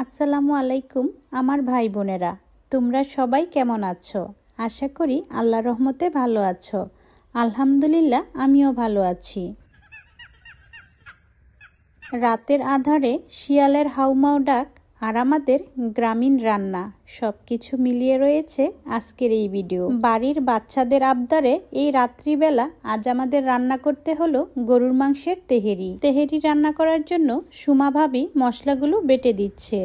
আসসালামু আলাইকুম আমার ভাই বোনেরা, তোমরা সবাই কেমন আছো? আশা করি আল্লাহর রহমতে ভালো আছো। আলহামদুলিল্লাহ, আমিও ভালো আছি। রাতের আঁধারে শিয়ালের হাউমাউ ডাক আর আমাদের গ্রামীণ রান্না সব কিছু মিলিয়ে রয়েছে আজকের এই ভিডিও। বাড়ির বাচ্চাদের আবদারে এই রাত্রিবেলা আজ আমাদের রান্না করতে হলো গরুর মাংসের তেহেরি। তেহেরি রান্না করার জন্য সুমা ভাবি মশলাগুলো বেটে দিচ্ছে।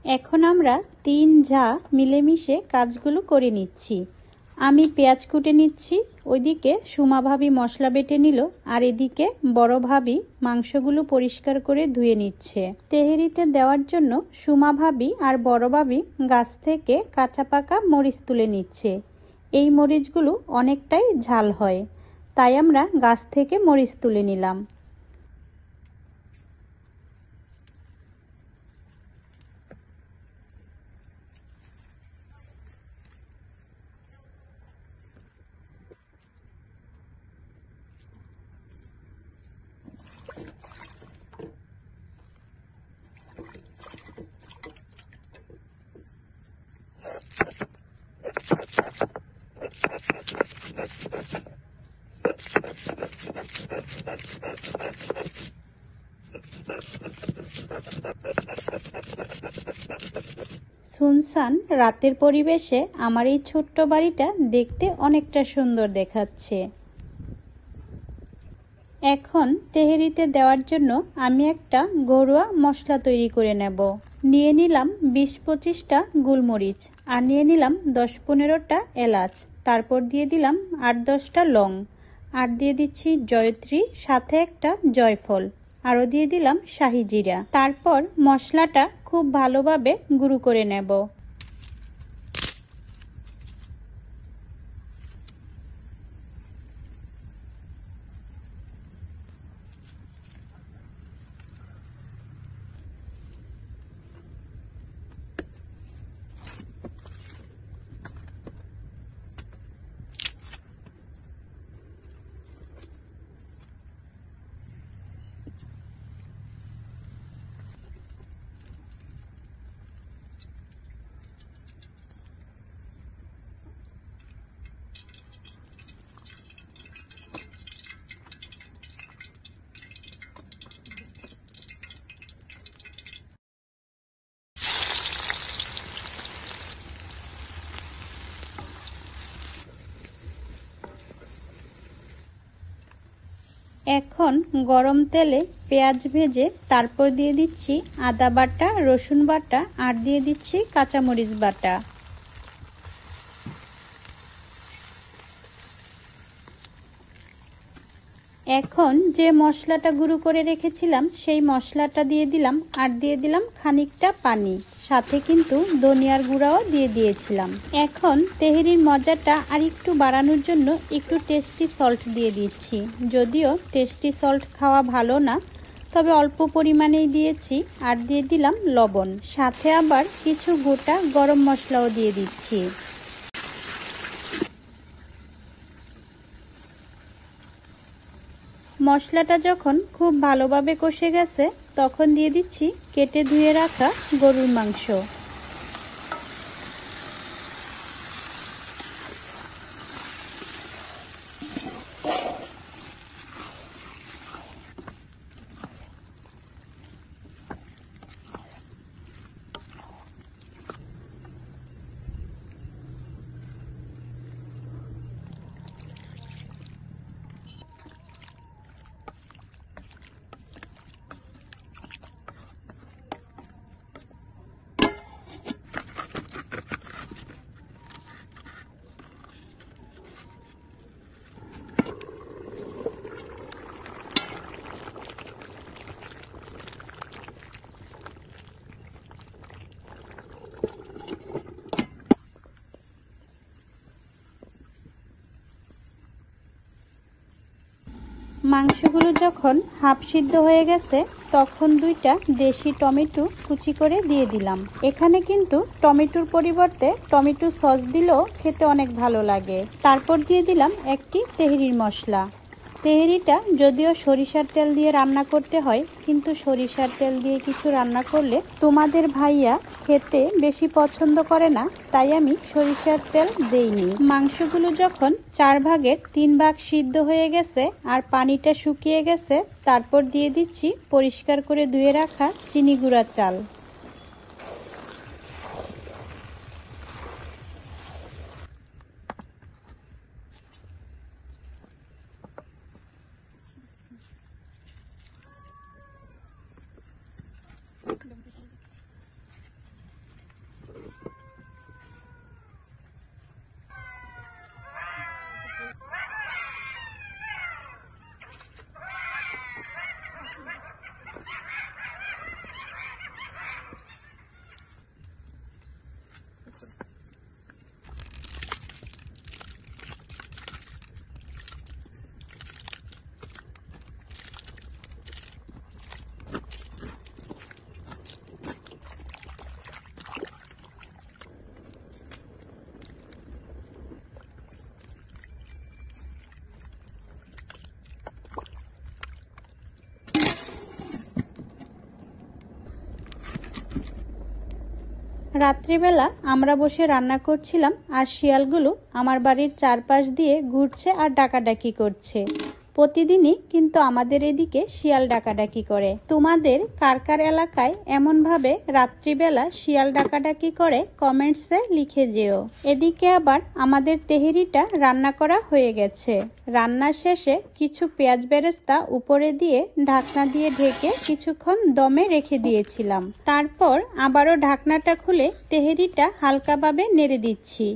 এখন আমরা তিন ঝা মিলেমিশে কাজগুলো করে নিচ্ছি। আমি পেঁয়াজ কুটে নিচ্ছি, ওইদিকে সুমা ভাবি মশলা বেটে নিল, আর এদিকে বড় ভাবি মাংসগুলো পরিষ্কার করে ধুয়ে নিচ্ছে। তেহেরিতে দেওয়ার জন্য সুমা ভাবি আর বড় ভাবি গাছ থেকে কাঁচা পাকা মরিচ তুলে নিচ্ছে। এই মরিচগুলো অনেকটাই ঝাল হয়, তাই আমরা গাছ থেকে মরিচ তুলে নিলাম। সুনসান রাতের পরিবেশে আমার এই ছোট্ট বাড়িটা দেখতে অনেকটা সুন্দর দেখাচ্ছে। এখন তেহেরিতে দেওয়ার জন্য আমি একটা ঘরোয়া মশলা তৈরি করে নেব। নিয়ে নিলাম 20-25টা গোলমরিচ, আর নিয়ে নিলাম 10-15টা এলাচ, তারপর দিয়ে দিলাম 8-10টা লং, আর দিয়ে দিচ্ছি জয়ত্রী, সাথে একটা জয়ফল, আরও দিয়ে দিলাম শাহি জিরা। তারপর মশলাটা খুব ভালোভাবে গুঁড়ো করে নেব। এখন গরম তেলে পেঁয়াজ ভেজে তারপর দিয়ে দিচ্ছি আদা বাটা, রসুন বাটা, আর দিয়ে দিচ্ছি কাঁচামরিচ বাটা। এখন যে মশলাটা গুঁড়ো করে রেখেছিলাম সেই মশলাটা দিয়ে দিলাম, আর দিয়ে দিলাম খানিকটা পানি, সাথে কিন্তু ধনিয়ার গুঁড়াও দিয়ে দিয়েছিলাম। এখন তেহেরির মজাটা আর একটু বাড়ানোর জন্য একটু টেস্টি সল্ট দিয়ে দিচ্ছি। যদিও টেস্টি সল্ট খাওয়া ভালো না, তবে অল্প পরিমাণেই দিয়েছি। আর দিয়ে দিলাম লবণ, সাথে আবার কিছু গোটা গরম মশলাও দিয়ে দিচ্ছি। মশলাটা যখন খুব ভালোভাবে কষে গেছে, তখন দিয়ে দিচ্ছি কেটে ধুয়ে রাখা গরুর মাংস। মাংসগুলো যখন হাফ সিদ্ধ হয়ে গেছে তখন 2টা দেশি টমেটো কুচি করে দিয়ে দিলাম। এখানে কিন্তু টমেটোর পরিবর্তে টমেটো সস দিলেও খেতে অনেক ভালো লাগে। তারপর দিয়ে দিলাম একটি তেহরির মশলা। তেহরিটা যদিও সরিষার তেল দিয়ে রান্না করতে হয়, কিন্তু সরিষার তেল দিয়ে কিছু রান্না করলে তোমাদের ভাইয়া খেতে বেশি পছন্দ করে না, তাই আমি সরিষার তেল দেইনি। মাংসগুলো যখন 4 ভাগের 3 ভাগ সিদ্ধ হয়ে গেছে আর পানিটা শুকিয়ে গেছে, তারপর দিয়ে দিচ্ছি পরিষ্কার করে ধুয়ে রাখা চিনি গুঁড়া চাল। রাত্রিবেলা আমরা বসে রান্না করছিলাম আর শিয়ালগুলো আমার বাড়ির চারপাশ দিয়ে ঘুরছে আর ডাকাডাকি করছে। প্রতিদিনই কিন্তু আমাদের এদিকে শিয়াল ডাকাডাকি করে। তোমাদের কার কার এলাকায় এমনভাবে রাত্রিবেলা শিয়াল ডাকাডাকি করে কমেন্টসে লিখে যেও। এদিকে আবার আমাদের তেহেরিটা রান্না করা হয়ে গেছে। রান্না শেষে কিছু পেঁয়াজ বেরেস্তা উপরে দিয়ে ঢাকনা দিয়ে ঢেকে কিছুক্ষণ দমে রেখে দিয়েছিলাম। তারপর আবারও ঢাকনাটা খুলে তেহেরিটা হালকাভাবে নেড়ে দিচ্ছি।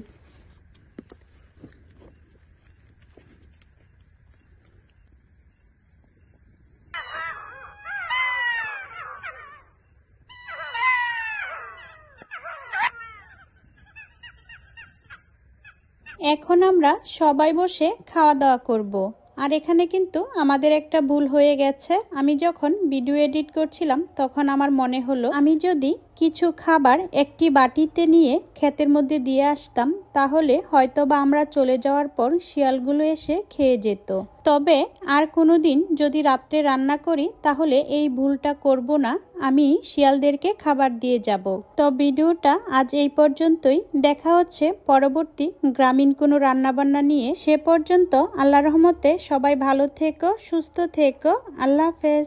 এখন আমরা সবাই বসে খাওয়া দাওয়া করব। আর এখানে কিন্তু আমাদের একটা ভুল হয়ে গেছে। আমি যখন ভিডিও এডিট করছিলাম তখন আমার মনে হলো আমি যদি কিছু খাবার একটি বাটিতে নিয়ে ক্ষেতের মধ্যে দিয়ে আসতাম, তাহলে হয়তোবা আমরা চলে যাওয়ার পর শিয়ালগুলো এসে খেয়ে যেত। তবে আর কোনোদিন যদি রাত্রে রান্না করি তাহলে এই ভুলটা করব না, আমি শিয়ালদেরকে খাবার দিয়ে যাব। তো ভিডিওটা আজ এই পর্যন্তই। দেখা হচ্ছে পরবর্তী গ্রামীণ কোনো রান্নাবান্না নিয়ে। সে পর্যন্ত আল্লাহর রহমতে সবাই ভালো থেকো, সুস্থ থেকো। আল্লাহ হাফেজ।